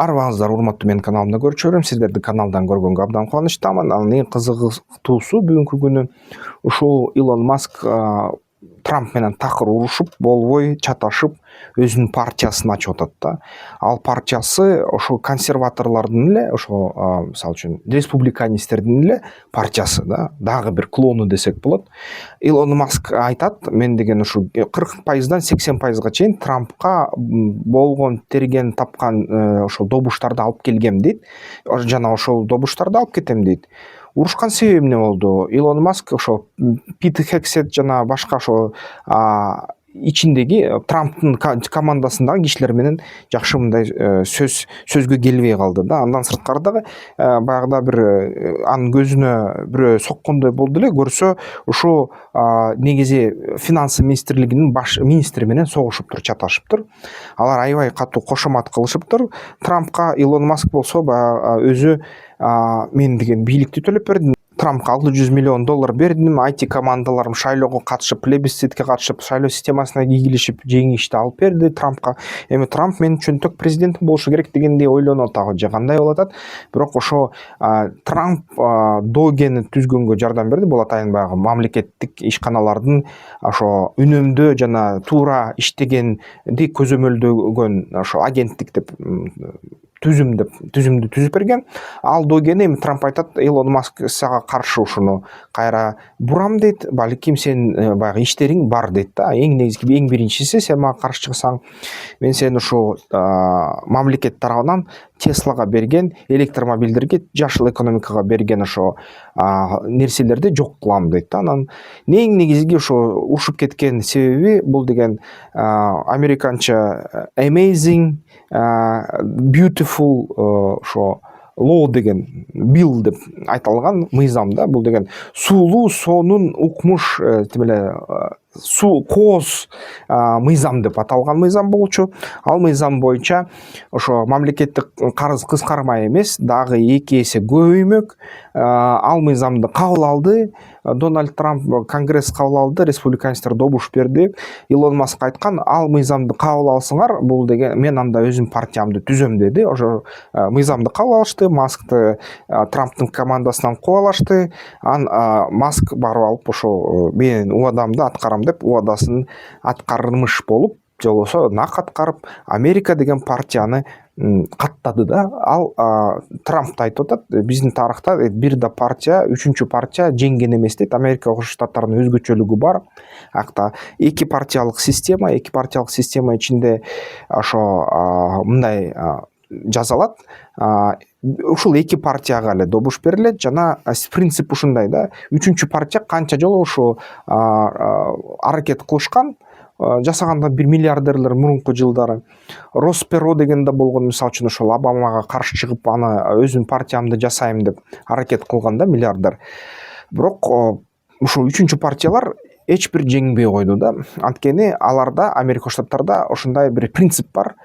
Арбаңыздар, урматтуу менин каналымда көрчү сиздерди каналдан көргөнгө абдан кубанычтамын. Анын эң кызыктуусу бүгүнкү күнү ушул Илон Маск Трамп менен такыр урушуп, болбой чаташып, өзүнүн партиясын ачып атат да. Ал партиясы ошо консерваторлордун эле, ошо мисалы үчүн республиканисттердин эле партиясы да, дагы бир клону десек болот. Илон Маск айтат, мен деген ушу 40%дан 80%га чейин Трампка болгон, терген, тапкан ошол добуштарды алып келгем дейт. Жана ошол добуштарды алып кетем дейт. Урушкан себеби эмне болду? Илон Маск ошо Пит Хексет жана башка ошо ичиндеги Трамптын командасындагы кишилер менен жакшы мындай сөзгө келбей калды да. Андан сырткары дагы баягыда бир анын көзүнө бирөө соккондой болду эле, көрсө ушу негизи финансы министрлигинин баш министри менен согушуптур, чаташыптыр. Алар аябай катуу кошомат кылышыптыр Трампка. Илон Маск болсо баягы өзү мен деген бийликти төлөп бердим. Трампка $600 миллион бердим. IT командаларым шайлоого катышып, плебисцитке катышып, шайлоо системасына ийгилишип, жеңишти алып берди Трампка. Эми Трамп менин чөнтөк президентим болушу керек дегендей ойлонуп атат, же кандай болуп атат. Бирок ошо Трамп Догени түзгөнгө жардам берди. Бул атайын баягы мамлекеттик ишканалардын ошо үнөмдөө жана туура иштегенди көзөмөлдөгөн ошо агенттик деп түзүмдү түзүп берген. Ал Догени эми Трамп айтат, Илон Маск сага каршы ушуну кайра бурам дейт, балким сен баягы иштериң бар дейт да. Эң негизги, эң биринчиси, сен мага каршы чыксаң, мен сени ушу мамлекет тарабынан Теслага берген, электромобилдерге, жашыл экономикага берген ошо нерселерди жок кылам дейт да. Анан эң негизги ошо урушуп кеткен себеби бул деген американча amazing, beautiful ошо law деген bill деп айтылган мыйзам да. Бул деген сулуу, сонун, укмуш, тим эле кооз мыйзам деп аталган мыйзам болчу. Ал мыйзам боюнча ошо мамлекеттик карыз кыскармай эмес, дагы 2 эсе көбөймөк. Ал мыйзамды кабыл алды Дональд Трамп, Конгресс кабыл алды, республиканецтер добуш берди. Илон Маск айткан, ал мыйзамды кабыл алсаңар, бул деген мен анда өзүм партиямды түзөм деди. Ошо мыйзамды кабыл алышты, Маскты Трамптын командасынан кууп алышты. Маск барып алып ошо мен убадамды аткарам деп убадасын аткармыш болуп, же болбосо нак аткарып, Америка деген партияны каттады да. Ал Трамп айтып атат, биздин тарыхта бир да партия, 3-чү партия жеңген эмес дейт. Америка Кошмо Штаттарынын өзгөчөлүгү бар. Акта 2 партиялык система ичинде ошо мындай жазалат. Ушул 2 партияга эле добуш берилет жана принцип ушундай да. 3-чү партия канча жолу ушу аракет кылышкан, жасаганда бир миллиардерлер мурунку жылдары. Росперо деген да болгон, мисалы үчүн ошол Обамага каршы чыгып, аны өзүм партиямды жасайм деп аракет кылган да миллиардер. Бирок ушул 3-чү партиялар эч бир жеңбей койду да. Анткени аларда, Америка Штаттарда ошондой бир принцип бар.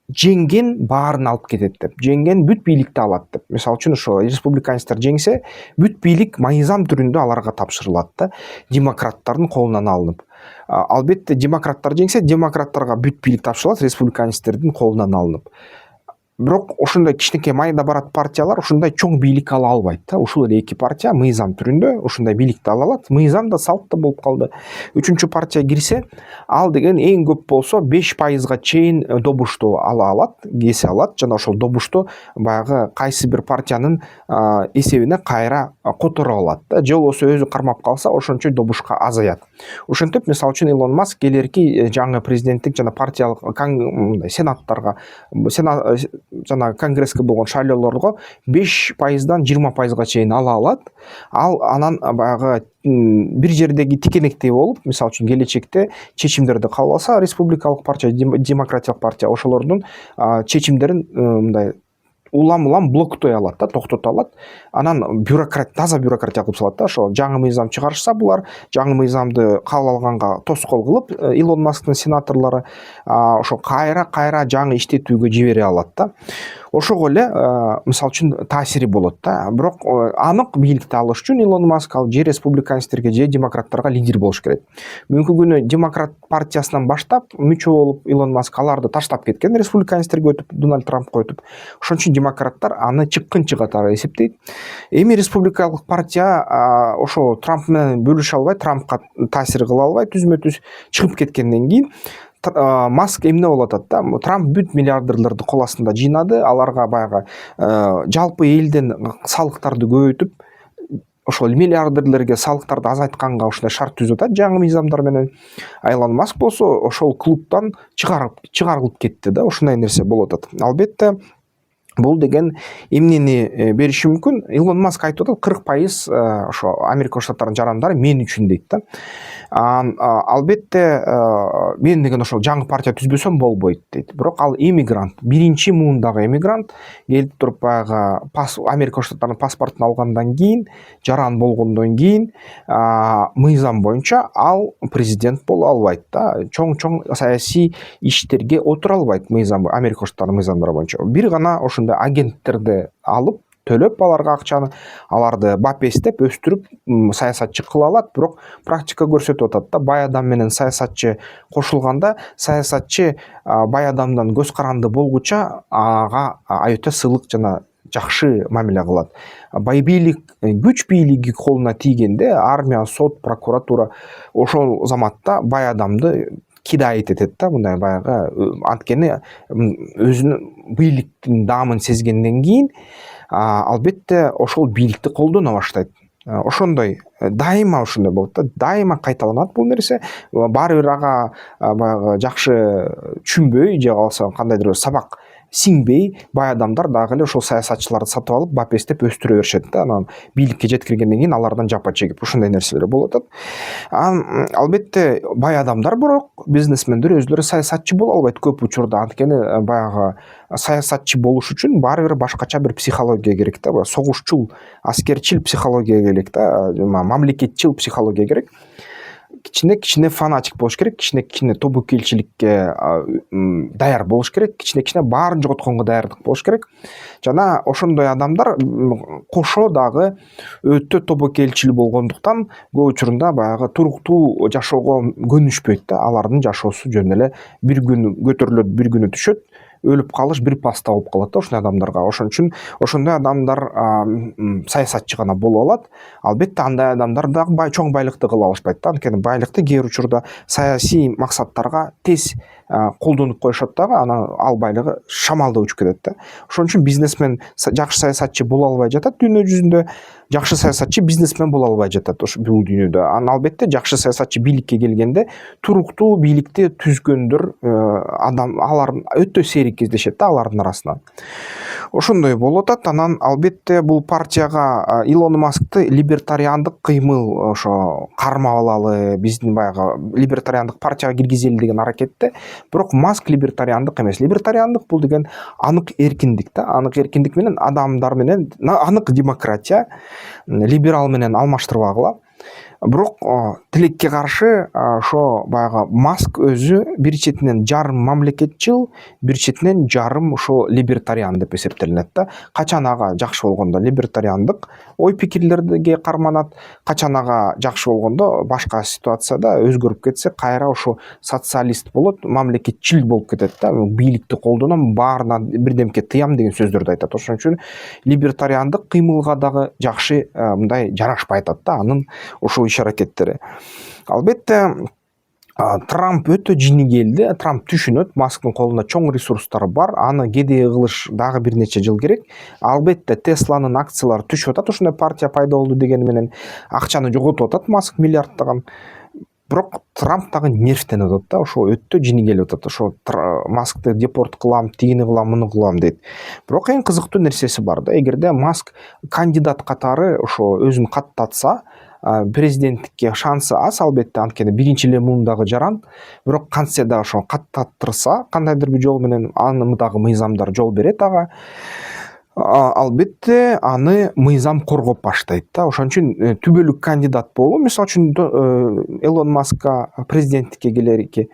Жеңген баарын алып кетет деп. Жеңген бүт бийликти алат деп. Мисалы үчүн ошо республиканецтер жеңсе, бүт бийлик мыйзам түрүндө аларга тапшырылат да, демократтардын колунан алынып. Албетте демократтар жеңсе, демократтарга бүт бийлик тапшырылат, республиканецтердин колунан алынып. Бирок ошондой кичинекей майда барат партиялар ушундай чоң бийлик ала албайт да. Ушул эле 2 партия мыйзам түрүндө ушундай бийликти ала алат. Мыйзам да, салт да болуп калды. 3-чү партия кирсе, ал деген эң көп болсо 5%га чейин добушту ала алат, кесе алат жана ошол добушту баягы кайсы бир партиянын эсебине кайра которо алат да. Же болбосо өзү кармап калса, ошончо добушка азаят. Ошентип, мисалы үчүн Илон Маск келерки жаңы президенттик жана партиялык сенаттарга, жана Конгресске болгон шайлоолорго 5%дан 20%га чейин ала алат. Ал анан баягы бир жердеги тикенектей болуп, мисалы үчүн келечекте чечимдерди кабыл алса, республикалык партия, демократиялык партия ошолордун чечимдерин мындай улам блоктой алат да, токтото алат. Анан таза бюрократия кылып салат да. Ошо жаңы мыйзам чыгарышса, булар жаңы мыйзамды кабыл алганга тоскоол кылып, Илон Масктын сенаторлору ошо кайра жаңы иштетүүгө жибере алат да. ошого эле мисалы үчүн таасири болот да. Бирок анык бийликти алыш үчүн Илон Маск ал же республиканецтерге же демократтарга лидер болуш керек. Бүгүнкү күнү демократ партиясынан баштап мүчө болуп Илон Маск аларды таштап кеткен, республиканецтерге өтүп, Дональд Трампка өтүп. Ошон үчүн демократтар аны чыккынчы катары эсептейт. Эми республикалык партия ошо Трамп менен бөлүшө албай, Трампка таасир кыла албай түзмө-түз чыгып кеткенден кийин Маск эмне болуп атат да? Трамп бүт миллиардерлерди кол астында жыйнады, аларга баягы жалпы элден салыктарды көбөйтүп, ошол миллиардерлерге салыктарды азайтканга ушундай шарт түзүп атат жаңы мыйзамдар менен. Илон Маск болсо ошол клубтан чыгарылып кетти да, ушундай нерсе болуп атат. Албетте бул деген эмнени бериши мүмкүн? Илон Маск айтып атат 40% ошо Америка Штаттарынын жарандары мен үчүн дейт да. Албетте мен деген ошол жаңы партия түзбөсөм болбойт дейт. Бирок ал эмигрант, биринчи муундагы эмигрант келип туруп баягы Америка Штаттарынын паспортун алгандан кийин, жаран болгондон кийин мыйзам боюнча ал президент боло албайт да. Чоң саясий иштерге отура албайт мыйзам, Америка Штаттарынын мыйзамдары боюнча. Бир гана ошондой агенттерди алып төлөп аларга акчаны, аларды бапестеп өстүрүп саясатчы кыла алат. Бирок практика көрсөтүп атат да, бай адам менен саясатчы кошулганда саясатчы бай адамдан көз каранды болгуча ага аябай сыйлык жана жакшы мамиле кылат. Бийлик, күч бийлиги колуна тийгенде армия, сот, прокуратура ошол заматта бай адамды кидайт этет да, мындай баягы анткени өзүнүн бийликтин даамын сезгенден кийин албетте ошол бийликти колдоно баштайт. Ошондой дайыма ошондой болот да, дайыма кайталанат бул нерсе. Баары бир ага баягы жакшы түшүнбөй же болбосо кандайдыр бир сабак сиңбей бай адамдар дагы эле ошол саясатчыларды сатып алып бапестеп өстүрө беришет да. Анан бийликке жеткиргенден кийин алардан жапа чегип ушундай нерселер болуп атат. Албетте бай адамдар бирок бизнесмендер өзлөрү саясатчы боло албайт көп учурда. Анткени баягы саясатчы болуш үчүн баары бир башкача бир психология керек да. Согушчул, аскерчил психология керек да, мамлекетчил психология керек. Кичине фанатик болуш керек, кичине тобокелчиликке даяр болуш керек, кичине баарын жоготконго даярдык болуш керек. Жана ошондой адамдар кошо дагы өтө тобокелчил болгондуктан көп учурунда баягы туруктуу жашоого көнүшпөйт да. Алардын жашоосу жөн эле бир күн көтөрүлөт, бир күнү түшөт, өлүп калыш бир паста болуп калат да ошондой адамдарга. Ошон үчүн ошондой адамдар саясатчы гана боло алат. Албетте андай адамдар дагы чоң байлыкты кыла алышпайт да. Анткени байлыкты кээ бир учурда саясий максаттарга тез колдонуп коюшат дагы, анан ал байлыгы шамалда учуп кетет да. Ошон үчүн бизнесмен жакшы саясатчы боло албай жатат дүйнө жүзүндө, жакшы саясатчы бизнесмен боло албай жатат бул дүйнөдө. Анан албетте жакшы саясатчы бийликке келгенде туруктуу бийликти түзгөндөр адам алар өтө сейрек кездешет да алардын арасынан. Ошондой болуп атат. Анан албетте бул партияга Илон Маскты либертариандык кыймыл ошо кармап алалы, биздин баягы либертариандык партияга киргизели деген аракетте. Бирок Маск либертариандык эмес. Либертариандык бул деген анык эркиндик да. Анык эркиндик менен адамдар менен анык демократия, либерал менен алмаштырбагыла. Бирок тилекке каршы ошо баягы Маск өзү бир четинен жарым мамлекетчил, бир четинен жарым ошо либертариан деп эсептелинет да. Качан ага жакшы болгондо либертариандык ой пикирлерге карманат, качан ага жакшы болгондо башка ситуацияда өзгөрүп кетсе кайра ошо социалист болот, мамлекетчил болуп кетет да. Бийликти колдоном, баарына бирдемке тыям деген сөздөрдү айтат. Ошон үчүн либертариандык кыймылга дагы жакшы мындай жарашпай атат да анын ошол иш-аракеттери. Албетте Трамп өтө жини келди. Трамп түшүнөт, Масктын колунда чоң ресурстар бар, аны кедей кылыш дагы бир нече жыл керек. Албетте Тесланын акциялары түшүп атат, ошондой партия пайда болду дегени менен акчаны жоготуп атат Маск миллиарддаган. Бирок Трамп дагы нервтенип атат да, ошо өтө жини келип атат. Ошо Маскты депорт кылам, тигини кылам, муну кылам дейт. Бирок эң кызыктуу нерсеси бар да, эгерде Маск кандидат катары ошо өзүн каттатса, президенттикке шансы аз албетте, анткени биринчи эле муундагы жаран. Бирок кантсе да ошо каттаттырса, кандайдыр бир жол менен аны дагы мыйзамдар жол берет ага. Албетте аны мыйзам коргоп баштайт да. Ошон үчүн түбөлүк кандидат болуу, мисалы үчүн Элон Маскка президенттикке келерки,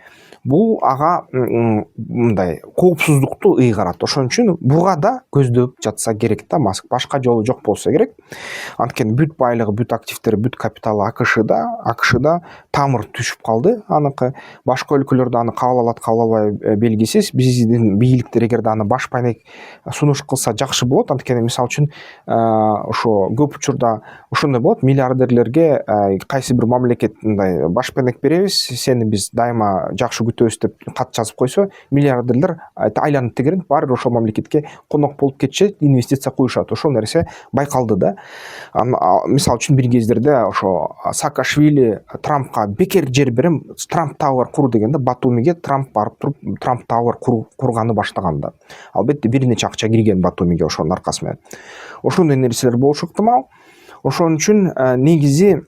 бул ага мындай коопсуздукту ыйгарат. Ошон үчүн буга да көздөп жатса керек да Маск. Башка жолу жок болсо керек. Анткени бүт байлыгы, бүт активдери, бүт капиталы АКШда тамыр түшүп калды аныкы. Башка өлкөлөрдө аны кабыл алат, кабыл албай белгисиз. Биздин бийликтер эгерде аны баш пайнек сунуш кылса жакшы болот. Анткени мисалы үчүн ошо көп учурда ошондой болот, миллиардерлерге кайсы бир мамлекет мындай баш пайнек беребиз, сени биз дайыма жакшы күтөбүз деп кат жазып койсо, миллиардерлер айланып тегеренип баары бир ошол мамлекетке конок болуп кетишет, инвестиция куюшат. Ошол нерсе байкалды да. Мисалы үчүн бир кездерде ошо Саакашвили Трампка бекер жер берем, Трамп Тауэр кур дегенде Батумиге Трамп барып туруп Трамп Тауэр курганы баштаган да. Албетте бир нече акча кирген Батумиге ошонун аркасы менен. Ошондой нерселер болушу ыктымал. Ошон үчүн негизи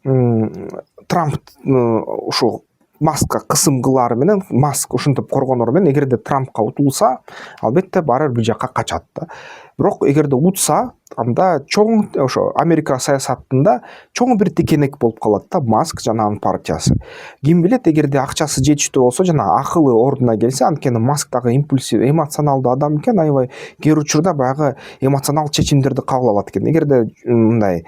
Трамп ошо Маскка кысым кылары менен, Маск ушинтип коргонору менен, эгерде Трампка утулса, албетте баары бир жакка качат да. Бирок эгерде утса, анда чоң ошо Америка саясатында чоң бир текенек болуп калат да Маск жана анын партиясы. Ким билет, эгерде акчасы жетиштүү болсо жана акылы ордуна келсе, анткени Маск дагы импульсив, эмоционалдуу адам экен, аябай кээ бир учурда баягы эмоционал чечимдерди кабыл алат экен. Эгерде мындай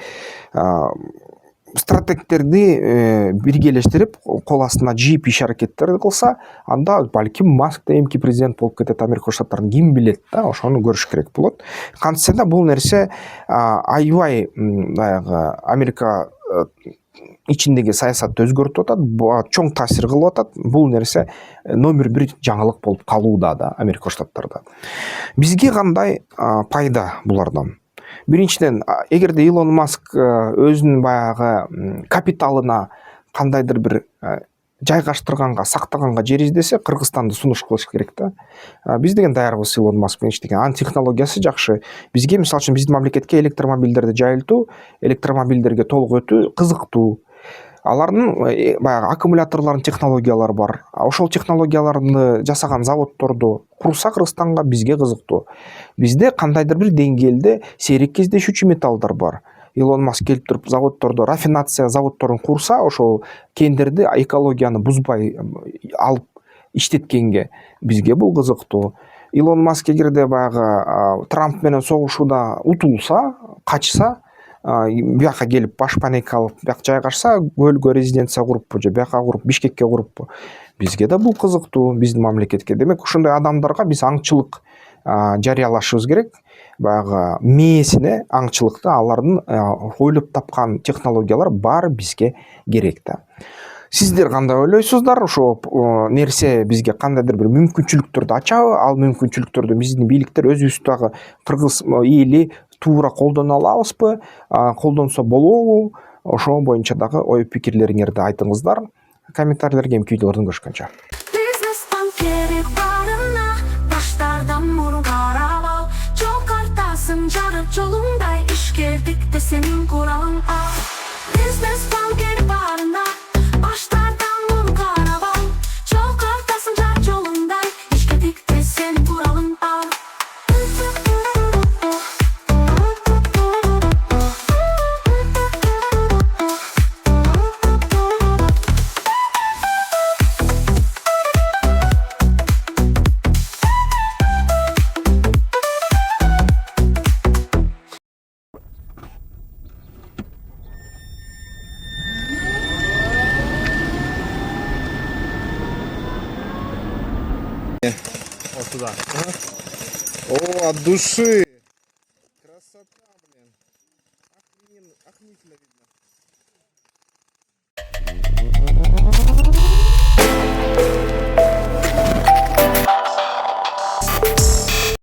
стратегтерди биргелештирип кол астына жийип иш аракеттерди кылса, анда балким Маск да эмки президент болуп кетет Америка Штаттарынын, ким билет да, ошону көрүш керек болот. Кантсе да бул нерсе аябай баягы Америка ичиндеги саясатты өзгөртүп атат, чоң таасир кылып атат. Бул нерсе номер бир жаңылык болуп калууда да Америка Штаттарда. Бизге кандай пайда булардан? Биринчиден, эгерде Илон Маск өзүнүн баягы капиталына кандайдыр бир жайгаштырганга, сактаганга жер издесе, Кыргызстанды сунуш кылыш керек да. Биз деген даярбыз Илон Маск менен иштеген. Анын технологиясы жакшы. Бизге, мисалы үчүн, биздин мамлекетке электромобилдерди жайылтуу, электромобилдерге толук өтүү кызыктуу. Алардын баягы аккумуляторлордун технологиялары бар. Ошол технологияларды жасаган заводдорду курса Кыргызстанга, бизге кызыктуу. Бизде кандайдыр бир деңгээлде сейрек кездешүүчү металлдар бар. Илон Маск келип туруп заводдорду, рафинация заводдорун курса, ошол кендерди экологияны бузбай алып иштеткенге, бизге бул кызыктуу. Илон Маск эгерде баягы Трамп менен согушууда утулса, качса, бияка келип баш пайнек алып, бияка жайгашса, көлгө резиденция куруппу же бияка куруп, Бишкекке куруппу, бизге да бул кызыктуу, биздин мамлекетке. Демек, ошондой адамдарга биз аңчылык жарыялашыбыз керек. Баягы мээсине аңчылыкты, алардын ойлоп тапкан технологиялар баары бизге керек да. Сиздер кандай ойлойсуздар? Ошо нерсе бизге кандайдыр бир мүмкүнчүлүктөрдү ачабы? Ал мүмкүнчүлүктөрдү биздин бийликтер өзүбүздагы кыргыз эли туура колдоно алабызбы? Колдонсо болобу? Ошол боюнча дагы ой пикирлериңерди айтыңыздар. Комментарийлерге эмки видеолордун көрүшкөнчө. Бизнес банкери барына баштардан мургарап ал, жол картасын жарып жолуңдай ишкердик де сенин куралың ал. Бизнес банкери барына баштардан мургарап ал, жол картасын жарып жолуңдай ишкердик де сенин куралың ал. Вот туда. О, от души. Красота, блин. Охренительно видно.